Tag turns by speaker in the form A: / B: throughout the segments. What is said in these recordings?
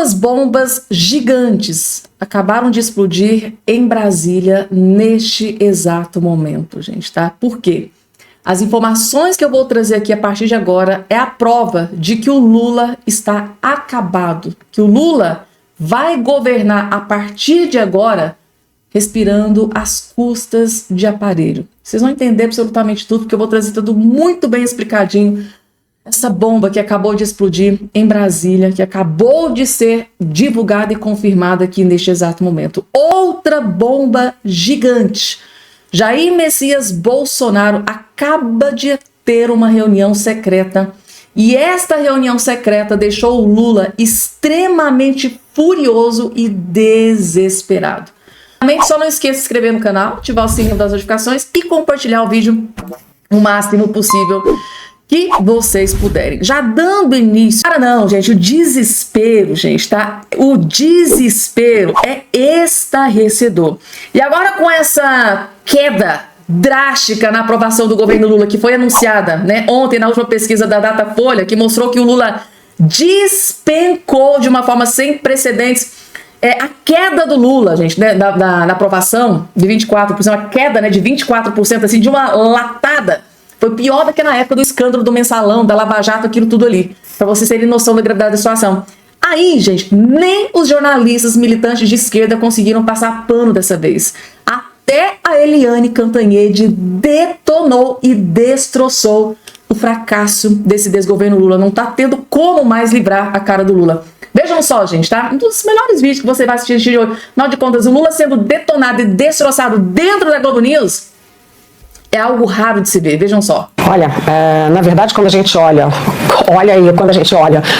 A: Duas bombas gigantes acabaram de explodir em Brasília neste exato momento, gente, tá? Por quê? As informações que eu vou trazer aqui a partir de agora é a prova de que o Lula está acabado, que o Lula vai governar a partir de agora respirando às custas de aparelho. Vocês vão entender absolutamente tudo, porque eu vou trazer tudo muito bem explicadinho. Essa bomba que acabou de explodir em Brasília, que acabou de ser divulgada e confirmada aqui neste exato momento. Outra bomba gigante. Jair Messias Bolsonaro acaba de ter uma reunião secreta e esta reunião secreta deixou o Lula extremamente furioso e desesperado. Só não esqueça de se inscrever no canal, ativar o sininho das notificações e compartilhar o vídeo o máximo possível que vocês puderem. Já dando início... Cara, não, gente, o desespero, gente, tá? O desespero é estarrecedor. E agora com essa queda drástica na aprovação do governo Lula, que foi anunciada, né, ontem na última pesquisa da Datafolha, que mostrou que o Lula despencou de uma forma sem precedentes. A queda do Lula, gente, né, na aprovação de 24%, a queda, né, de 24%, assim, de uma latada, foi pior do que na época do escândalo do Mensalão, da Lava Jato, aquilo tudo ali, pra vocês terem noção da gravidade da situação. Aí, gente, nem os jornalistas militantes de esquerda conseguiram passar pano dessa vez. Até a Eliane Cantanhede detonou e destroçou o fracasso desse desgoverno Lula. Não tá tendo como mais livrar a cara do Lula. Vejam só, gente, tá? Um dos melhores vídeos que você vai assistir hoje. Afinal de contas, o Lula sendo detonado e destroçado dentro da Globo News é algo raro de se ver. Vejam só.
B: Olha, na verdade, quando a gente olha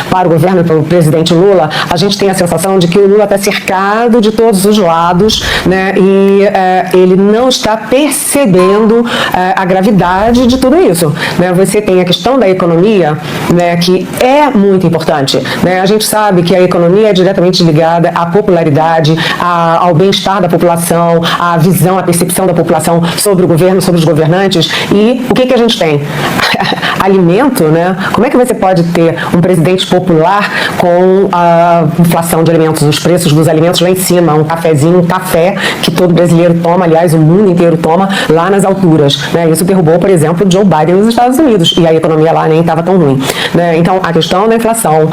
B: para o governo, para o presidente Lula, a gente tem a sensação de que o Lula está cercado de todos os lados, né? E ele não está percebendo a gravidade de tudo isso, né? Você tem a questão da economia, né, que é muito importante, né? A gente sabe que a economia é diretamente ligada à popularidade, ao bem-estar da população, à visão, à percepção da população sobre o governo, sobre os governantes. E o que a gente tem? Alimento, né? Como é que você pode ter um presidente popular com a inflação de alimentos, os preços dos alimentos lá em cima, um cafezinho, um café que todo brasileiro toma, aliás, o mundo inteiro toma, lá nas alturas, né? Isso derrubou, por exemplo, Joe Biden nos Estados Unidos, e a economia lá nem estava tão ruim, né? Então, a questão da inflação,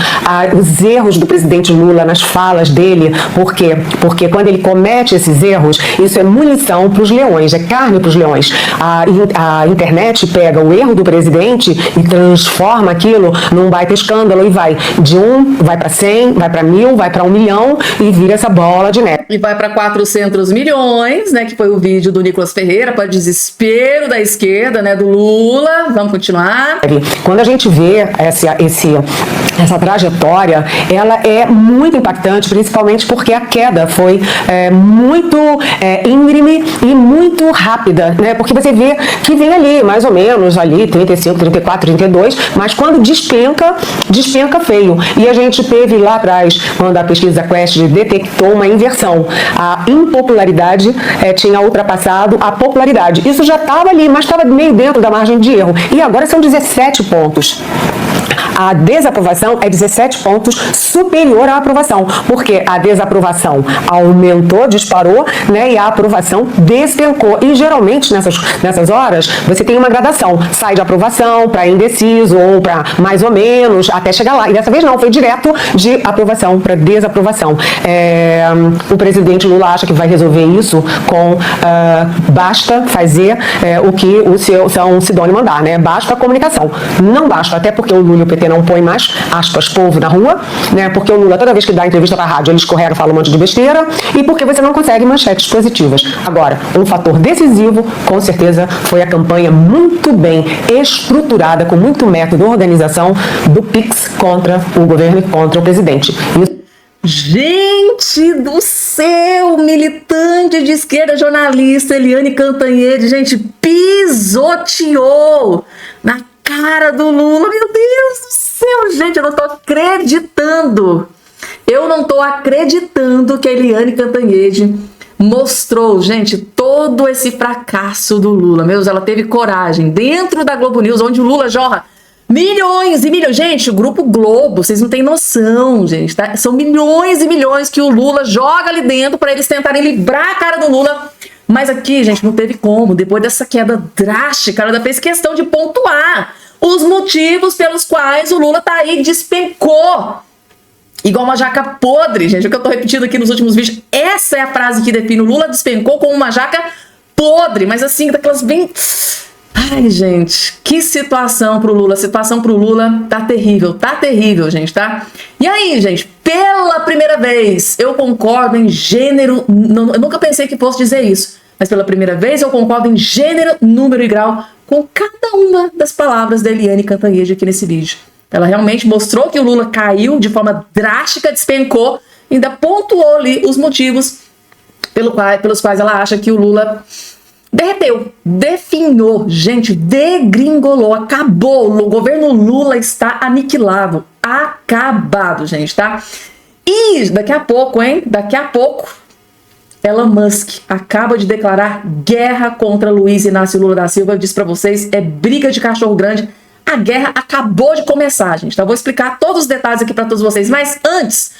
B: os erros do presidente Lula nas falas dele, por quê? Porque quando ele comete esses erros, isso é munição para os leões, é carne para os leões. A internet pega o erro do presidente e transforma aquilo num baita escândalo e vai para 100, vai para 1000, vai para 1 milhão e vira essa bola de neve.
A: E vai para 400 milhões, né, que foi o vídeo do Nicolas Ferreira, para desespero da esquerda, né, do Lula. Vamos continuar.
B: Quando a gente vê essa trajetória, ela é muito impactante, principalmente porque a queda foi muito íngreme e muito rápida, né? Porque você vê que vem ali, mais ou menos, ali 35, 34, 32, mas quando despenca feio. E a gente teve lá atrás, quando a pesquisa Quest detectou uma inversão. A impopularidade tinha ultrapassado a popularidade. Isso já estava ali, mas estava meio dentro da margem de erro. E agora são 17 pontos. A desaprovação é 17 pontos superior à aprovação, porque a desaprovação aumentou, disparou, né, e a aprovação despencou. E geralmente nessas horas você tem uma gradação, sai de aprovação para indeciso ou para mais ou menos, até chegar lá. E dessa vez não, foi direto de aprovação para desaprovação. O presidente Lula acha que vai resolver isso com basta fazer o que o São Sidônio mandar, né? Basta a comunicação. Não basta, até porque o Lula e o PT não põe mais, aspas, povo na rua, né? Porque o Lula, toda vez que dá entrevista para a rádio, ele escorrega, fala um monte de besteira, e porque você não consegue manchetes positivas. Agora, um fator decisivo, com certeza, foi a campanha muito bem estruturada, com muito método e organização do PIX contra o governo e contra o presidente.
A: Gente do céu, militante de esquerda, jornalista Eliane Cantanhede, gente, pisoteou na cara do Lula. Meu Deus do céu, gente, eu não tô acreditando. Eu não tô acreditando que a Eliane Cantanhede mostrou, gente, todo esse fracasso do Lula. Meu Deus, ela teve coragem dentro da Globo News, onde o Lula jorra Milhões e milhões. Gente, o Grupo Globo, vocês não têm noção, gente, tá? São milhões e milhões que o Lula joga ali dentro para eles tentarem livrar a cara do Lula. Mas aqui, gente, não teve como. Depois dessa queda drástica, ela fez questão de pontuar os motivos pelos quais o Lula tá aí, despencou. Igual uma jaca podre, gente. O que eu tô repetindo aqui nos últimos vídeos. Essa é a frase que define o Lula, despencou como uma jaca podre. Mas assim, daquelas bem... Ai, gente, que situação pro Lula. A situação pro Lula tá terrível, gente, tá? E aí, gente, pela primeira vez, eu concordo em gênero... Eu nunca pensei que fosse dizer isso, mas pela primeira vez eu concordo em gênero, número e grau com cada uma das palavras da Eliane Cantanhede aqui nesse vídeo. Ela realmente mostrou que o Lula caiu de forma drástica, despencou, ainda pontuou ali os motivos pelos quais ela acha que o Lula... derreteu, definhou, gente, degringolou, acabou. O governo Lula está aniquilado, acabado, gente, tá? E daqui a pouco, Elon Musk acaba de declarar guerra contra Luiz Inácio Lula da Silva. Eu disse pra vocês, é briga de cachorro grande. A guerra acabou de começar, gente, tá? Eu vou explicar todos os detalhes aqui pra todos vocês, mas antes...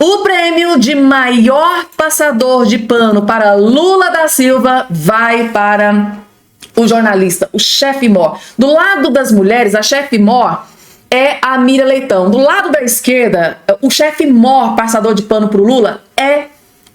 A: O prêmio de maior passador de pano para Lula da Silva vai para o jornalista, o chefe Mor. Do lado das mulheres, a chefe Mor é a Miriam Leitão. Do lado da esquerda, o chefe Mor, passador de pano para o Lula, é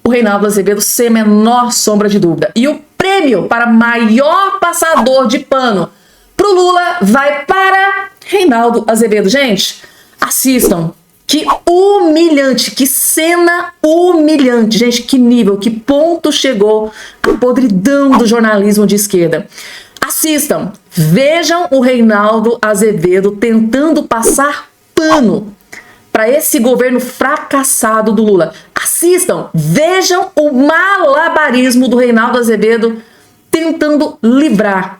A: o Reinaldo Azevedo, sem a menor sombra de dúvida. E o prêmio para maior passador de pano para o Lula vai para Reinaldo Azevedo. Gente, assistam. Que humilhante, que cena humilhante. Gente, que nível, que ponto chegou a podridão do jornalismo de esquerda. Assistam, vejam o Reinaldo Azevedo tentando passar pano para esse governo fracassado do Lula. Assistam, vejam o malabarismo do Reinaldo Azevedo tentando livrar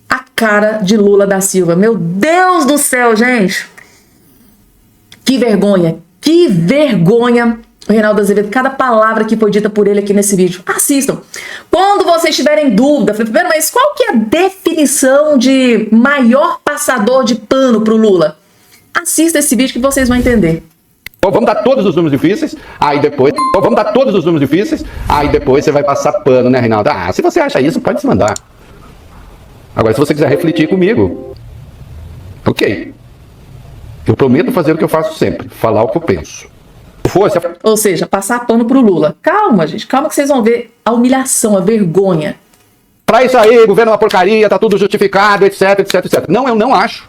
A: a cara de Lula da Silva. Meu Deus do céu, gente. Que vergonha, o Reinaldo Azevedo, cada palavra que foi dita por ele aqui nesse vídeo. Assistam. Quando vocês tiverem dúvida, primeiro, mas qual que é a definição de maior passador de pano pro Lula? Assista esse vídeo que vocês vão entender.
C: Vamos dar todos os números difíceis, aí depois... Vamos dar todos os números difíceis, aí depois você vai passar pano, né, Reinaldo? Ah, se você acha isso, pode se mandar. Agora, se você quiser refletir comigo, ok. Eu prometo fazer o que eu faço sempre, falar o que eu penso.
A: Ou seja, passar pano pro Lula. Calma, gente, calma que vocês vão ver a humilhação, a vergonha.
C: Pra isso aí, o governo é uma porcaria, tá tudo justificado, etc, etc, etc. Não, eu não acho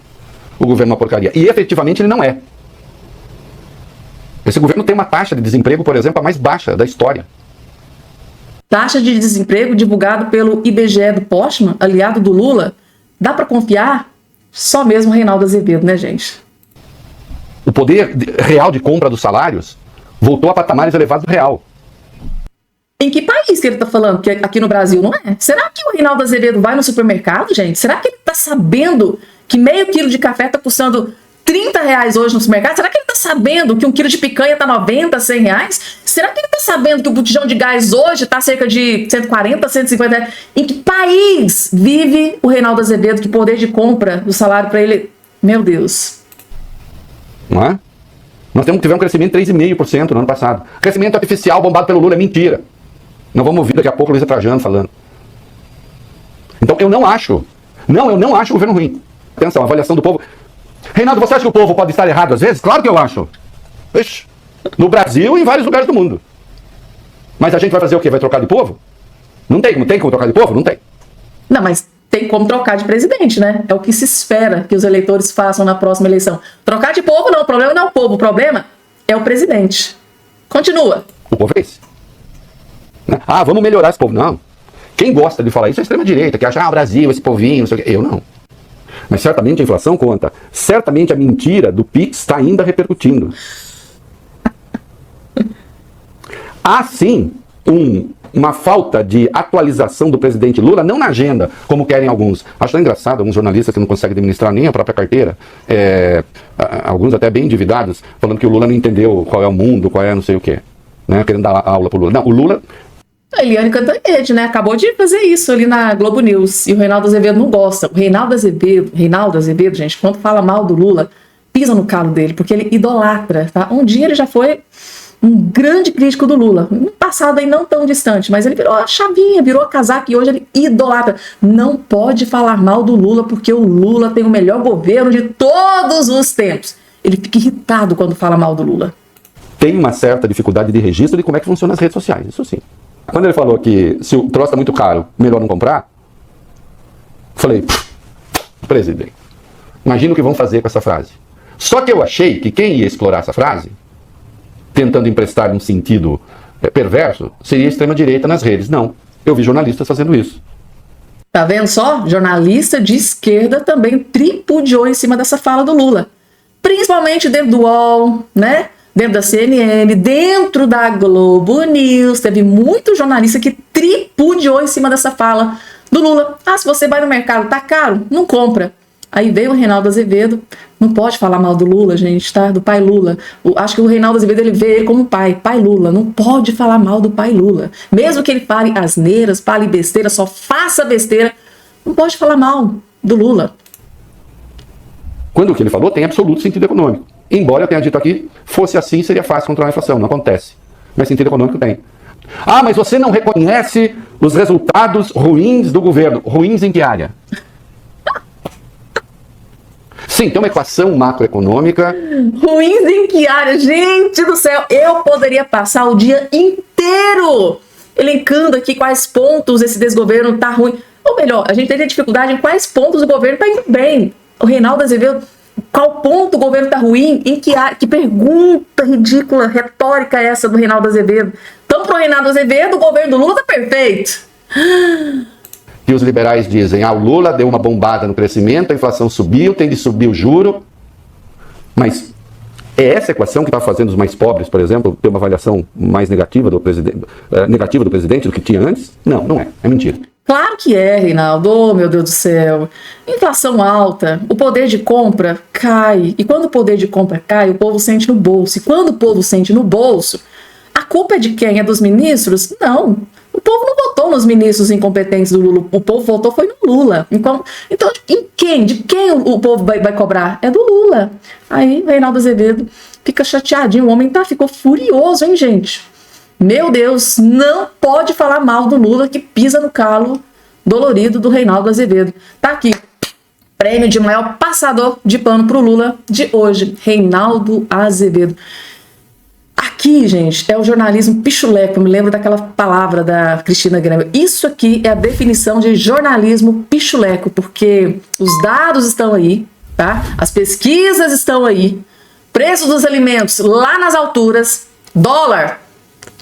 C: o governo uma porcaria. E efetivamente ele não é. Esse governo tem uma taxa de desemprego, por exemplo, a mais baixa da história.
A: Taxa de desemprego divulgado pelo IBGE do Postman, aliado do Lula. Dá pra confiar? Só mesmo o Reinaldo Azevedo, né, gente?
C: O poder real de compra dos salários voltou a patamares elevados do real.
A: Em que país que ele tá falando? Que aqui no Brasil não é? Será que o Reinaldo Azevedo vai no supermercado, gente? Será que ele tá sabendo que meio quilo de café tá custando R$30 hoje no supermercado? Será que ele tá sabendo que um quilo de picanha tá 90, 100 reais? Será que ele tá sabendo que o botijão de gás hoje tá cerca de 140, 150 reais? Em que país vive o Reinaldo Azevedo? Que poder de compra do salário para ele... Meu Deus...
C: Não é? Nós tivemos um crescimento de 3,5% no ano passado. Crescimento artificial bombado pelo Lula é mentira. Nós vamos ouvir daqui a pouco o Luiz Trajano falando. Então eu não acho o governo ruim. Atenção, avaliação do povo. Reinaldo, você acha que o povo pode estar errado às vezes? Claro que eu acho. Ixi, no Brasil e em vários lugares do mundo. Mas a gente vai fazer o quê? Vai trocar de povo? Não tem como trocar de povo? Não tem.
A: Não, mas tem como trocar de presidente, né? É o que se espera que os eleitores façam na próxima eleição. Trocar de povo não, o problema não é o povo, o problema é o presidente. Continua.
C: O povo é esse. Ah, vamos melhorar esse povo. Não. Quem gosta de falar isso é a extrema-direita, que acha, Brasil, esse povinho, não sei o quê. Eu não. Mas certamente a inflação conta. Certamente a mentira do Pix está ainda repercutindo. Há sim uma falta de atualização do presidente Lula, não na agenda, como querem alguns. Acho engraçado, alguns jornalistas que não conseguem administrar nem a própria carteira, alguns até bem endividados, falando que o Lula não entendeu qual é o mundo, qual é não sei o quê, né? Querendo dar aula pro Lula. Não, o Lula...
A: A Eliane Cantanhede, né? Acabou de fazer isso ali na Globo News. E o Reinaldo Azevedo não gosta. O Reinaldo Azevedo, gente, quando fala mal do Lula, pisa no calo dele, porque ele idolatra, tá? Um dia ele já foi um grande crítico do Lula. No passado aí não tão distante, mas ele virou a chavinha, virou a casaca e hoje ele idolatra. Não pode falar mal do Lula, porque o Lula tem o melhor governo de todos os tempos. Ele fica irritado quando fala mal do Lula.
C: Tem uma certa dificuldade de registro de como é que funciona as redes sociais, isso sim. Quando ele falou que se o troço está muito caro, melhor não comprar, falei, presidente, imagina o que vão fazer com essa frase. Só que eu achei que quem ia explorar essa frase, tentando emprestar um sentido perverso, seria a extrema-direita nas redes. Não, eu vi jornalistas fazendo isso.
A: Tá vendo só? Jornalista de esquerda também tripudiou em cima dessa fala do Lula. Principalmente dentro do UOL, né? Dentro da CNN, dentro da Globo News. Teve muito jornalista que tripudiou em cima dessa fala do Lula. Ah, se você vai no mercado, tá caro? Não compra. Aí veio o Reinaldo Azevedo, não pode falar mal do Lula, gente, tá? Do pai Lula. Acho que o Reinaldo Azevedo, ele vê ele como pai Lula. Não pode falar mal do pai Lula. Mesmo que ele fale asneiras, fale besteira, só faça besteira, não pode falar mal do Lula.
C: Quando o que ele falou tem absoluto sentido econômico. Embora eu tenha dito aqui, fosse assim, seria fácil controlar a inflação. Não acontece. Mas sentido econômico tem. Ah, mas você não reconhece os resultados ruins do governo. Ruins em que área? Sim, tem uma equação macroeconômica.
A: Ruins em que área? Gente do céu, eu poderia passar o dia inteiro elencando aqui quais pontos esse desgoverno tá ruim. Ou melhor, a gente teria dificuldade em quais pontos o governo tá indo bem. O Reinaldo Azevedo, qual ponto o governo tá ruim? Em que área? Que pergunta ridícula, retórica é essa do Reinaldo Azevedo? Então, pro Reinaldo Azevedo, o governo do Lula tá perfeito.
C: E os liberais dizem, o Lula deu uma bombada no crescimento, a inflação subiu, tem de subir o juro. Mas é essa equação que está fazendo os mais pobres, por exemplo, ter uma avaliação mais negativa do presidente do que tinha antes? Não, não é. É mentira.
A: Claro que é, Reinaldo. Oh, meu Deus do céu. Inflação alta, o poder de compra cai. E quando o poder de compra cai, o povo sente no bolso. E quando o povo sente no bolso, a culpa é de quem? É dos ministros? Não. O povo não votou nos ministros incompetentes do Lula. O povo votou foi no Lula. Então em quem? De quem o povo vai cobrar? É do Lula. Aí o Reinaldo Azevedo fica chateadinho. O homem ficou furioso, hein, gente? Meu Deus, não pode falar mal do Lula que pisa no calo dolorido do Reinaldo Azevedo. Tá aqui. Prêmio de maior passador de pano pro Lula de hoje. Reinaldo Azevedo. Aqui, gente, é o jornalismo pichuleco. Eu me lembro daquela palavra da Cristina Grêmio. Isso aqui é a definição de jornalismo pichuleco, porque os dados estão aí, tá? As pesquisas estão aí. Preço dos alimentos lá nas alturas. Dólar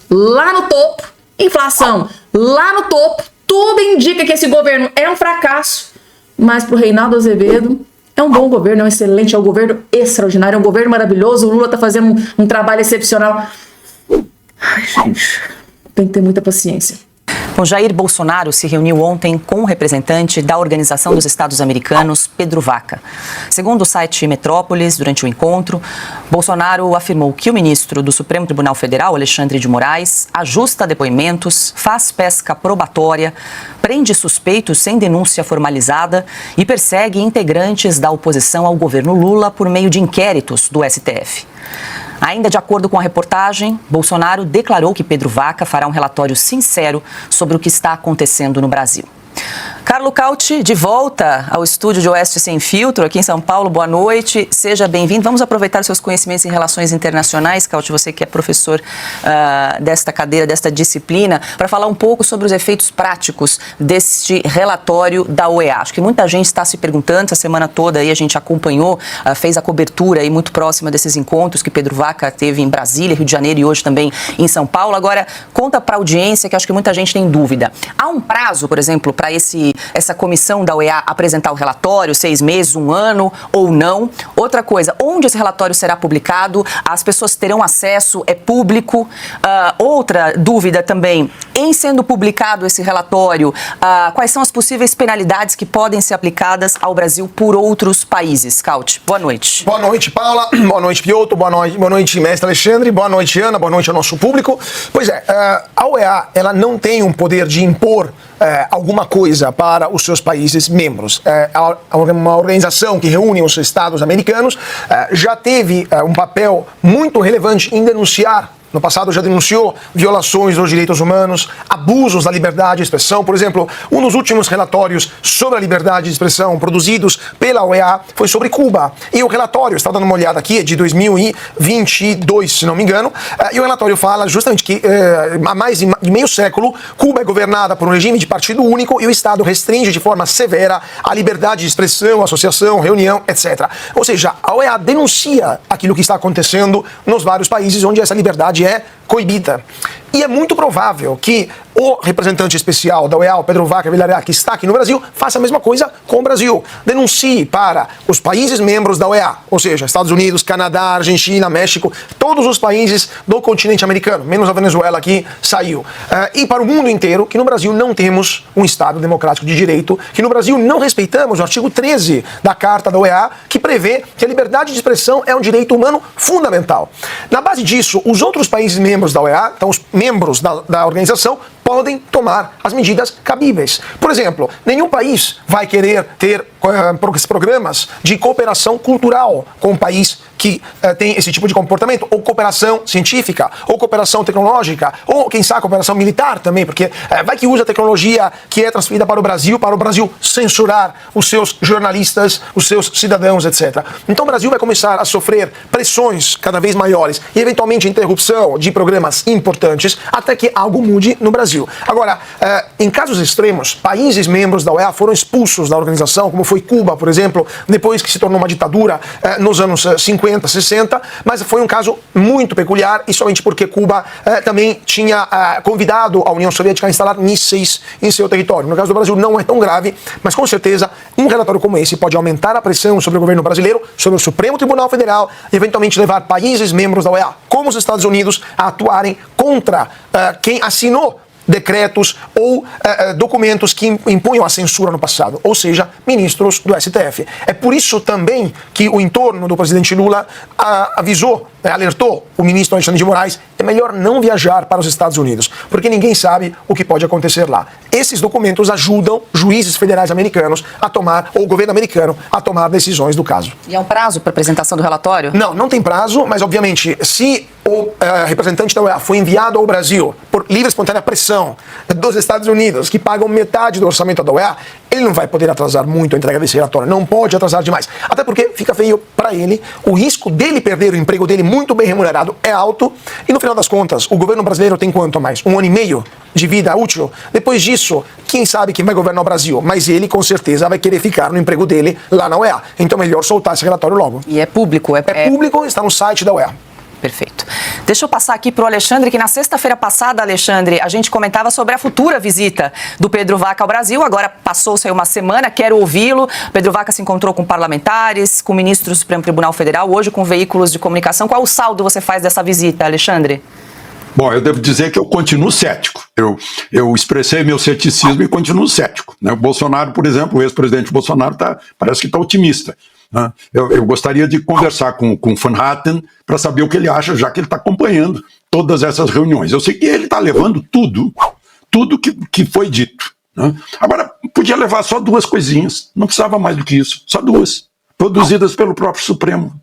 A: lá no topo. Inflação lá no topo. Tudo indica que esse governo é um fracasso. Mas pro Reinaldo Azevedo é um bom governo, é um excelente, é um governo extraordinário, é um governo maravilhoso. O Lula tá fazendo um trabalho excepcional. Ai, gente, tem que ter muita paciência.
D: Bom, Jair Bolsonaro se reuniu ontem com o representante da Organização dos Estados Americanos, Pedro Vaca. Segundo o site Metrópolis, durante o encontro, Bolsonaro afirmou que o ministro do Supremo Tribunal Federal, Alexandre de Moraes, ajusta depoimentos, faz pesca probatória, prende suspeitos sem denúncia formalizada e persegue integrantes da oposição ao governo Lula por meio de inquéritos do STF. Ainda de acordo com a reportagem, Bolsonaro declarou que Pedro Vaca fará um relatório sincero sobre o que está acontecendo no Brasil. Carlo Cauti, de volta ao estúdio de Oeste Sem Filtro, aqui em São Paulo. Boa noite, seja bem-vindo. Vamos aproveitar seus conhecimentos em relações internacionais, Cauti, você que é professor desta cadeira, desta disciplina, para falar um pouco sobre os efeitos práticos deste relatório da OEA. Acho que muita gente está se perguntando, essa semana toda aí a gente acompanhou, fez a cobertura aí muito próxima desses encontros que Pedro Vaca teve em Brasília, Rio de Janeiro e hoje também em São Paulo. Agora, conta para a audiência, que acho que muita gente tem dúvida. Há um prazo, por exemplo, para esse essa comissão da OEA apresentar o relatório, 6 meses, 1 ano ou não? Outra coisa, onde esse relatório será publicado? As pessoas terão acesso? É público? Outra dúvida também, em sendo publicado esse relatório, quais são as possíveis penalidades que podem ser aplicadas ao Brasil por outros países? Caute, boa noite.
E: Boa noite, Paula. Boa noite, Piotr. Boa noite, mestre Alexandre. Boa noite, Ana. Boa noite ao nosso público. Pois é, a OEA, ela não tem um poder de impor alguma coisa para os seus países membros. Uma organização que reúne os estados americanos já teve um papel muito relevante em denunciar. No passado já denunciou violações dos direitos humanos, abusos da liberdade de expressão. Por exemplo, um dos últimos relatórios sobre a liberdade de expressão produzidos pela OEA foi sobre Cuba. E o relatório, está dando uma olhada aqui, é de 2022, se não me engano, e o relatório fala justamente que há mais de meio século, Cuba é governada por um regime de partido único e o Estado restringe de forma severa a liberdade de expressão, associação, reunião, etc. Ou seja, a OEA denuncia aquilo que está acontecendo nos vários países onde essa liberdade é coibida. E é muito provável que o representante especial da OEA, o Pedro Vaca Villarreal, que está aqui no Brasil, faça a mesma coisa com o Brasil. Denuncie para os países membros da OEA, ou seja, Estados Unidos, Canadá, Argentina, México, todos os países do continente americano, menos a Venezuela que saiu. E para o mundo inteiro, que no Brasil não temos um Estado democrático de direito, que no Brasil não respeitamos o artigo 13 da Carta da OEA, que prevê que a liberdade de expressão é um direito humano fundamental. Na base disso, os outros países membros da OEA, então os membros da organização, podem tomar as medidas cabíveis. Por exemplo, nenhum país vai querer ter programas de cooperação cultural com um país que tem esse tipo de comportamento, ou cooperação científica, ou cooperação tecnológica, ou quem sabe cooperação militar também, porque vai que usa a tecnologia que é transferida para o Brasil censurar os seus jornalistas, os seus cidadãos, etc. Então o Brasil vai começar a sofrer pressões cada vez maiores e eventualmente interrupção de programas importantes até que algo mude no Brasil. Agora, em casos extremos, países membros da OEA foram expulsos da organização, como foi Cuba, por exemplo, depois que se tornou uma ditadura nos anos 50, 60, mas foi um caso muito peculiar e somente porque Cuba também tinha convidado a União Soviética a instalar mísseis em seu território. No caso do Brasil não é tão grave, mas com certeza um relatório como esse pode aumentar a pressão sobre o governo brasileiro, sobre o Supremo Tribunal Federal e eventualmente levar países membros da OEA, como os Estados Unidos, a atuarem contra quem assinou decretos ou documentos que impunham a censura no passado, ou seja, ministros do STF. É por isso também que o entorno do presidente Lula alertou o ministro Alexandre de Moraes, é melhor não viajar para os Estados Unidos, porque ninguém sabe o que pode acontecer lá. Esses documentos ajudam juízes federais americanos a tomar, ou o governo americano, a tomar decisões do caso.
D: E há um prazo para a apresentação do relatório?
E: Não tem prazo, mas obviamente, se o representante da OEA foi enviado ao Brasil por livre e espontânea pressão dos Estados Unidos, que pagam metade do orçamento da OEA, ele não vai poder atrasar muito a entrega desse relatório, não pode atrasar demais. Até porque fica feio para ele, o risco dele perder o emprego dele muito bem remunerado é alto, e no final das contas, o governo brasileiro tem quanto a mais? 1 ano e meio de vida útil? Depois disso, quem sabe quem vai governar o Brasil? Mas ele, com certeza, vai querer ficar no emprego dele lá na OEA. Então é melhor soltar esse relatório logo.
D: E é público?
E: É público, está no site da OEA.
D: Perfeito. Deixa eu passar aqui para o Alexandre, que na sexta-feira passada, Alexandre, a gente comentava sobre a futura visita do Pedro Vaca ao Brasil. Agora passou-se aí uma semana, quero ouvi-lo. Pedro Vaca se encontrou com parlamentares, com ministros do Supremo Tribunal Federal, hoje com veículos de comunicação. Qual o saldo você faz dessa visita, Alexandre?
F: Bom, eu devo dizer que eu continuo cético. Eu expressei meu ceticismo e continuo cético. O Bolsonaro, por exemplo, o ex-presidente Bolsonaro parece que está otimista. Eu gostaria de conversar com o Van Hatten para saber o que ele acha, já que ele está acompanhando todas essas reuniões. Eu sei que ele está levando tudo que foi dito. Agora, podia levar só 2 coisinhas, não precisava mais do que isso, só 2, produzidas pelo próprio Supremo.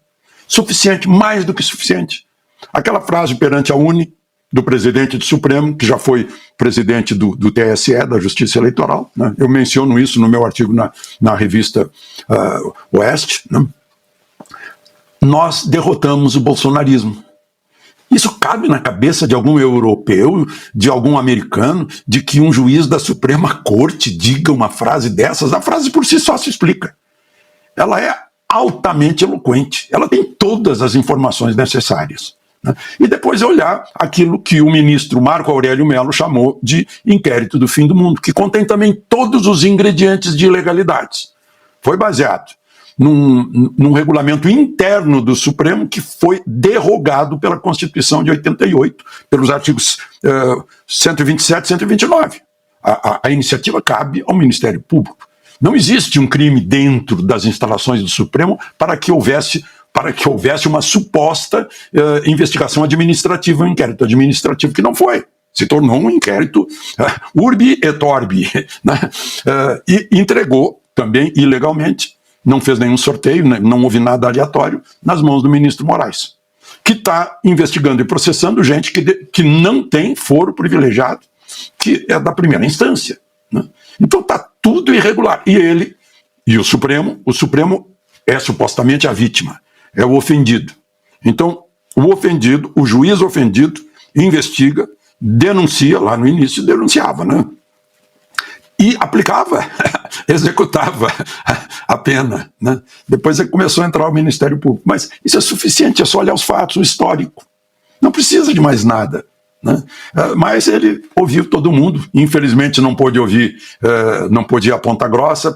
F: Suficiente, mais do que suficiente. Aquela frase perante a UNE, do presidente do Supremo, que já foi presidente do TSE, da Justiça Eleitoral, eu menciono isso no meu artigo na revista Oeste, Nós derrotamos o bolsonarismo. Isso cabe na cabeça de algum europeu, de algum americano, de que um juiz da Suprema Corte diga uma frase dessas? A frase por si só se explica. Ela é altamente eloquente, ela tem todas as informações necessárias. né? E depois olhar aquilo que o ministro Marco Aurélio Mello chamou de inquérito do fim do mundo, que contém também todos os ingredientes de ilegalidades. Foi baseado num regulamento interno do Supremo que foi derrogado pela Constituição de 88, pelos artigos 127 e 129. A iniciativa cabe ao Ministério Público. Não existe um crime dentro das instalações do Supremo para que houvesse uma suposta investigação administrativa, um inquérito administrativo que não foi. Se tornou um inquérito urbi et orbi, né? E entregou também ilegalmente, não fez nenhum sorteio, né? Não houve nada aleatório, nas mãos do ministro Moraes, que está investigando e processando gente que não tem foro privilegiado, que é da primeira instância, né? Então está tudo irregular. E ele, e o Supremo é supostamente a vítima, é o ofendido. Então, o juiz ofendido, investiga, denuncia, lá no início denunciava, né? E aplicava, executava a pena, né? Depois começou a entrar o Ministério Público. Mas isso é suficiente, é só olhar os fatos, o histórico. Não precisa de mais nada, né? Mas ele ouviu todo mundo. Infelizmente não pôde ouvir, não podia ir a Ponta Grossa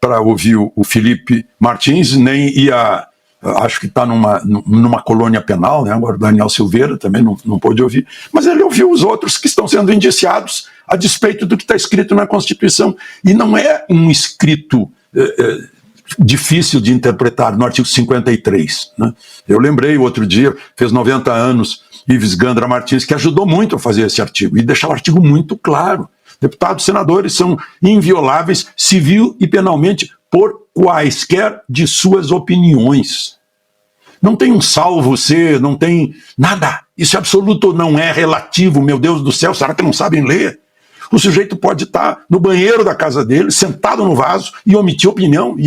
F: para ouvir o Felipe Martins, nem ia... Acho que está numa colônia penal, né? Agora o Daniel Silveira também não pôde ouvir, mas ele ouviu os outros que estão sendo indiciados a despeito do que está escrito na Constituição. E não é um escrito difícil de interpretar no artigo 53. Né? Eu lembrei outro dia, fez 90 anos, Ives Gandra Martins, que ajudou muito a fazer esse artigo, e deixar o artigo muito claro. Deputados e senadores são invioláveis civil e penalmente por quaisquer de suas opiniões. Não tem um salvo ser, não tem nada. Isso é absoluto, não é relativo, meu Deus do céu, será que não sabem ler? O sujeito pode estar no banheiro da casa dele, sentado no vaso, e omitir opinião, e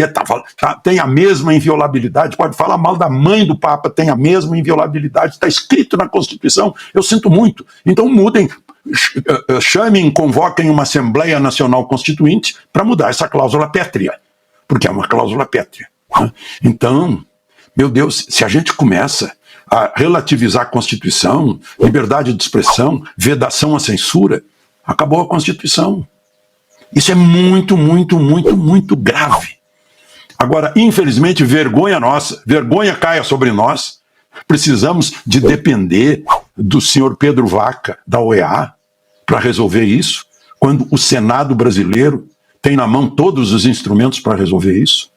F: tem a mesma inviolabilidade, pode falar mal da mãe do Papa, tem a mesma inviolabilidade, está escrito na Constituição, eu sinto muito. Então mudem, chamem, convoquem uma Assembleia Nacional Constituinte para mudar essa cláusula pétrea, porque é uma cláusula pétrea, né? Então, meu Deus, se a gente começa a relativizar a Constituição, liberdade de expressão, vedação à censura, acabou a Constituição. Isso é muito, muito, muito, muito grave. Agora, infelizmente, vergonha nossa, vergonha caia sobre nós, precisamos de depender do senhor Pedro Vaca, da OEA, para resolver isso, quando o Senado brasileiro tem na mão todos os instrumentos para resolver isso.